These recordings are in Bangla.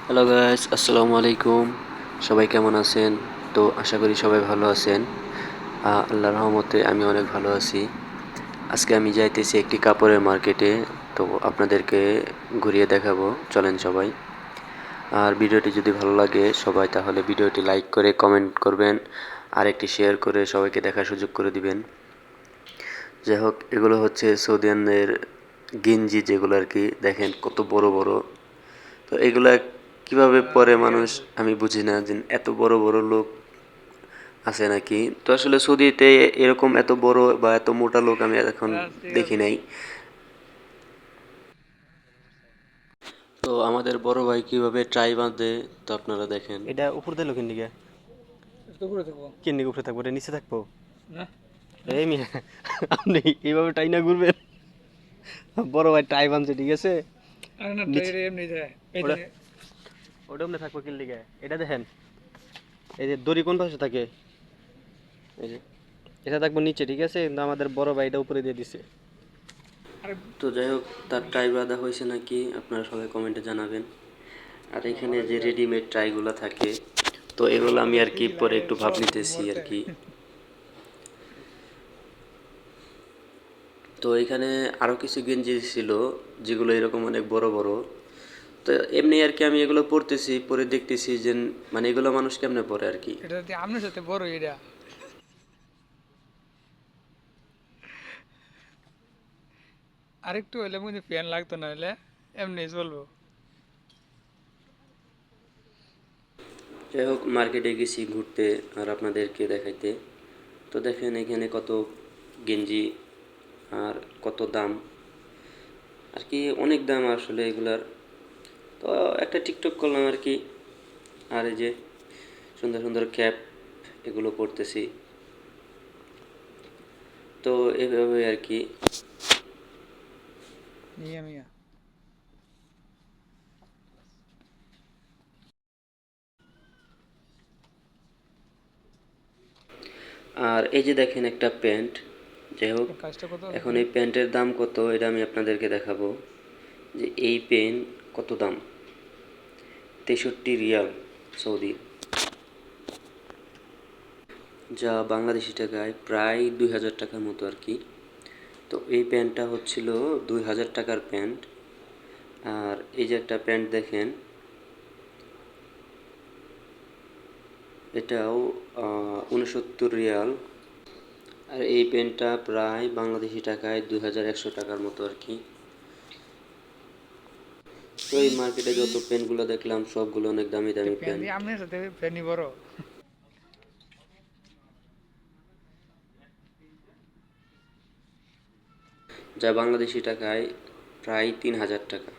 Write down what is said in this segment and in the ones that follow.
হ্যালো গাইস, আসসালামু আলাইকুম। সবাই কেমন আছেন? তো আশা করি সবাই ভালো আছেন। আল্লাহর রহমতে আমি অনেক ভালো আছি। আজকে আমি যাইতেছি একটি কাপড়ের মার্কেটে। তো আপনাদেরকে ঘুরিয়ে দেখাবো। চলেন সবাই। আর ভিডিওটি যদি ভালো লাগে সবাই তাহলে ভিডিওটি লাইক করে কমেন্ট করবেন। আর একটি শেয়ার করে সবাইকে দেখার সুযোগ করে দিবেন। যাই হোক, এগুলো হচ্ছে সৌদিয়ানদের গেঞ্জি, যেগুলো আর কি দেখেন কত বড় বড়। তো এগুলা কিভাবে পরে মানুষ, আমি বুঝি না যে এত বড় বড় লোক আছে নাকি। তো আসলে সৌদিতে এরকম এত বড় বা এত মোটা লোক আমি এখন ঠিক দেখি আছে। নাই। তো আমাদের বড় ভাই কিভাবে ট্রাই বাঁধে, তো আপনারা দেখেন। এটা উপর দিলো কিন দিকে? একটু করে থাকবো কিন দিকে উপরে থাকবো, এটা নিচে থাকবো? না। এই মিয়া, আপনি এইভাবে টাই না ঘুরবেন। বড় ভাই টাই বাঁধছে, ঠিক আছে। আর না নিচে ট্রেন এমনি যায় ওটা পেছনে। ওটা আপনি থাকবো কিন দিকে? এটা দেখেন, এই যে দড়ি কোন পাশে থাকে, এই যে এটা থাকবো নিচে, ঠিক আছে, কিন্তু আমাদের বড় ভাই এটা উপরে দিয়ে দিছে। আরে তো যাই হোক, তার ট্রাই বাঁধা হয়েছে নাকি আপনারা সবাই কমেন্টে জানাবেন। আর এখানে যে রেডিমেড ট্রাইগুলো থাকে, তো এগুলো আমি আর কি পরে একটু ভাব নিতেছি আর কি। তো এখানে আরো কিছু গেঞ্জি ছিল যেগুলো এরকম অনেক বড় বড়। তো এমনি আর কি আমি এগুলো পরতেছি, পরে দেখতেছি যে মানে এগুলো মানুষ কেমনে পরে আর কি। এটা দিয়ে আপনার সাথে বড় এটা। আরেকটু হইলে মনে ফ্যান লাগতো না হলে এমনি চলবো। যাই হোক, মার্কেটে গেছি ঘুরতে আর আপনাদেরকে দেখাইতে। তো দেখেন এখানে কত গেঞ্জি আর কত দাম আর কি, অনেক দাম আসলে এগুলার। তো একটা টিকটক করলাম আর কি। আর এই যে সুন্দর সুন্দর ক্যাপ, এগুলো পরতেছি। তো এভাবে আর কি। মিয়া মিয়া। আর এই যে দেখেন একটা প্যান্ট। যাই হোক, এই কাজটা কত এখন দেখি। এই প্যান্টের দাম কত এটা আমি আপনাদেরকে দেখাবো। যে এই প্যান্ট কত দাম, 63 রিয়াল সৌদি, যা বাংলাদেশি টাকায় প্রায় 2000 টাকার মতো আর কি। তো এই প্যান্টটা হচ্ছিল 2000 টাকার প্যান্ট। আর এই যে একটা প্যান্ট দেখেন, এটাও 69 রিয়াল। আর এই প্যান্টটা প্রায় বাংলাদেশি টাকায় 2100 টাকার মতো আর কি। তো এই মার্কেটে যত প্যান্টগুলো দেখলাম সবগুলো অনেক দামি তো দামি ফ্যান প্যান্ট, দিয়ে আপনার সাথে ফ্যানই বড়। যা বাংলাদেশি টাকায় প্রায় 3000 টাকা।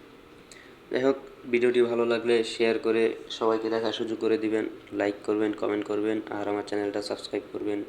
যাই হোক, ভিডিওটি ভালো লাগলে শেয়ার করে সবাইকে দেখার সুযোগ করে দিবেন, লাইক করবেন, কমেন্ট করবেন আর আমার চ্যানেলটা সাবস্ক্রাইব করবেন।